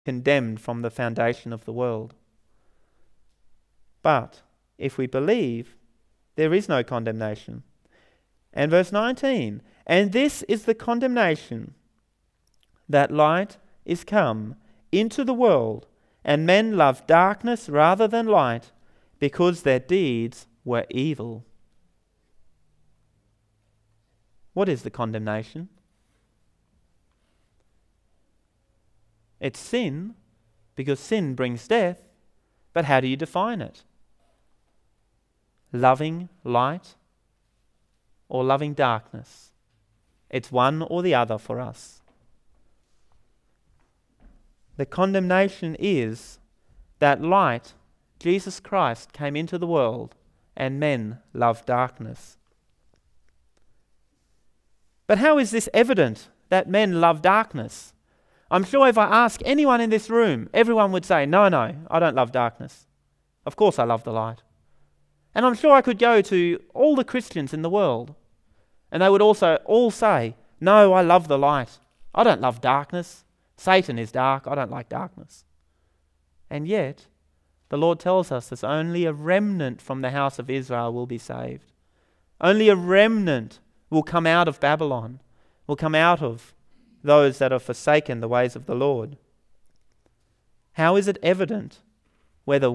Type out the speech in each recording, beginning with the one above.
condemned from the foundation of the world. But if we believe, there is no condemnation. And verse 19, and this is the condemnation, that light is come into the world, and men love darkness rather than light, because their deeds were evil. What is the condemnation? It's sin, because sin brings death. But how do you define it? Loving light or loving darkness? It's one or the other for us. The condemnation is that light, Jesus Christ, came into the world and men love darkness. But how is this evident that men love darkness? I'm sure if I ask anyone in this room, everyone would say, no, I don't love darkness. Of course I love the light. And I'm sure I could go to all the Christians in the world, and they would also all say, no, I love the light. I don't love darkness. Satan is dark. I don't like darkness. And yet, the Lord tells us that only a remnant from the house of Israel will be saved. Only a remnant will come out of Babylon, will come out of those that have forsaken the ways of the Lord. How is it evident whether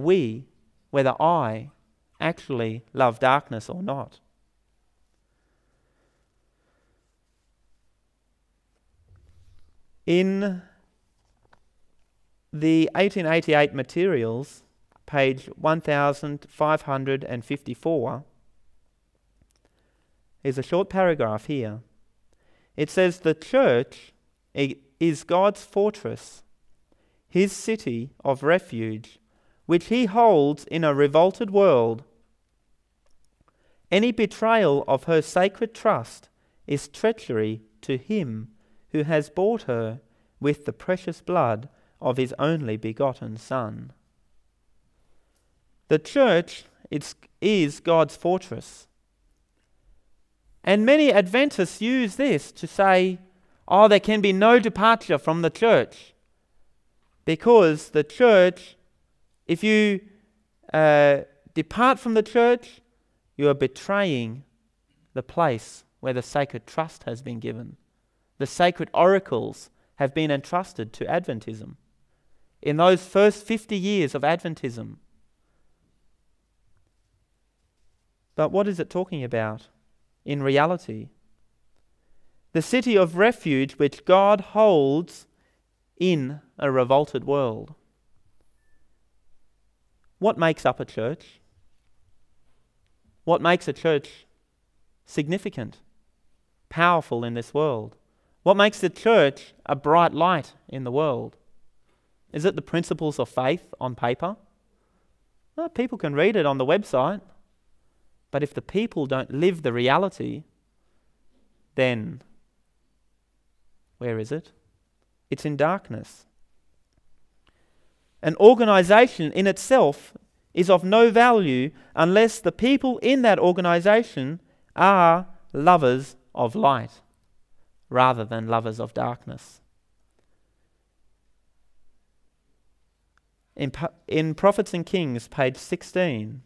I actually love darkness or not? In the 1888 materials, page 1554, is a short paragraph here. It says, the church is God's fortress, his city of refuge, which he holds in a revolted world. Any betrayal of her sacred trust is treachery to him who has bought her with the precious blood of his only begotten Son. The church is God's fortress. And many Adventists use this to say, there can be no departure from the church. Because the church, if you depart from the church, you are betraying the place where the sacred trust has been given. The sacred oracles have been entrusted to Adventism. In those first 50 years of Adventism. But what is it talking about in reality? The city of refuge which God holds in a revolted world. What makes up a church? What makes a church significant, powerful in this world? What makes the church a bright light in the world? Is it the principles of faith on paper? Well, people can read it on the website, but if the people don't live the reality, then where is it? It's in darkness. An organization in itself is of no value unless the people in that organization are lovers of light rather than lovers of darkness. In Prophets and Kings, page 16,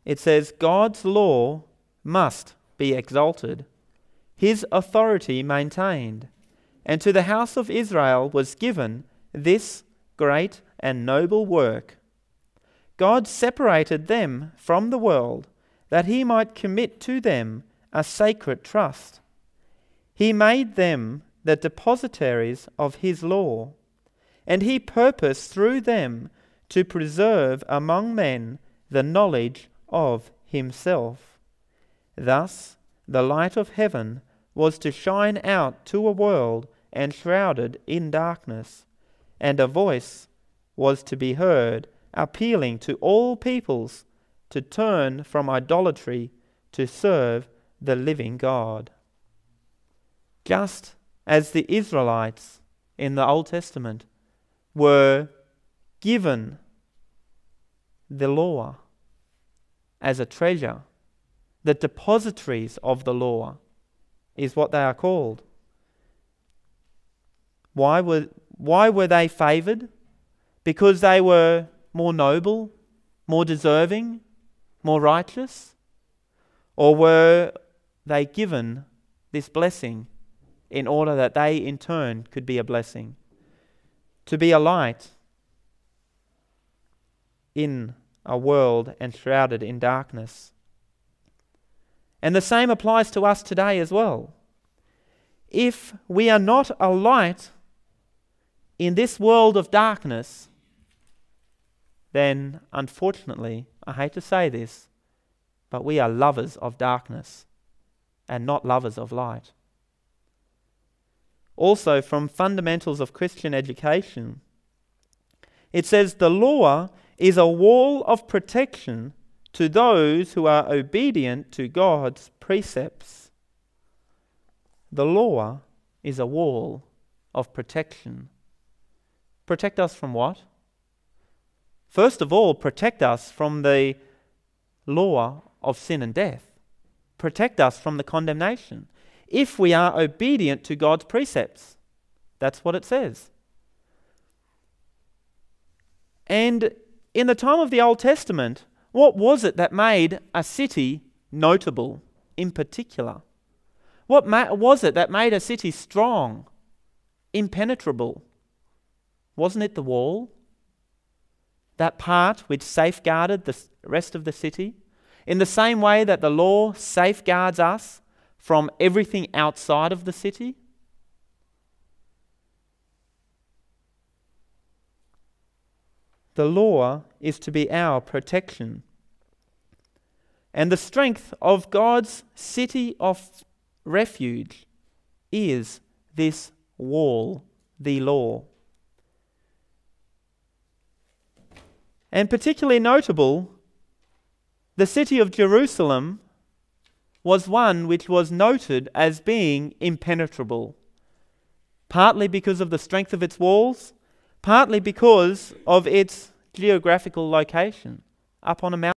it says, God's law must be exalted, his authority maintained, and to the house of Israel was given this great and noble work. God separated them from the world, that he might commit to them a sacred trust. He made them the depositaries of his law, and he purposed through them to preserve among men the knowledge of himself. Thus, the light of heaven was to shine out to a world enshrouded in darkness, and a voice was to be heard appealing to all peoples to turn from idolatry to serve the living God. Just as the Israelites in the Old Testament were given the law as a treasure, the depositories of the law is what they are called. Why Why were they favoured? Because they were more noble, more deserving, more righteous? Or were they given this blessing in order that they in turn could be a blessing? To be a light in a world enshrouded in darkness. And the same applies to us today as well. If we are not a light in this world of darkness, then unfortunately, I hate to say this, but we are lovers of darkness and not lovers of light. Also, from Fundamentals of Christian Education, it says the law is a wall of protection to those who are obedient to God's precepts. The law is a wall of protection. Protect us from what? First of all, protect us from the law of sin and death. Protect us from the condemnation. If we are obedient to God's precepts. That's what it says. And in the time of the Old Testament, what was it that made a city notable in particular? What was it that made a city strong, impenetrable? Wasn't it the wall? That part which safeguarded the rest of the city? In the same way that the law safeguards us from everything outside of the city? The law is to be our protection. And the strength of God's city of refuge is this wall, the law. And particularly notable, the city of Jerusalem was one which was noted as being impenetrable, partly because of the strength of its walls, partly because of its geographical location, up on a mountain.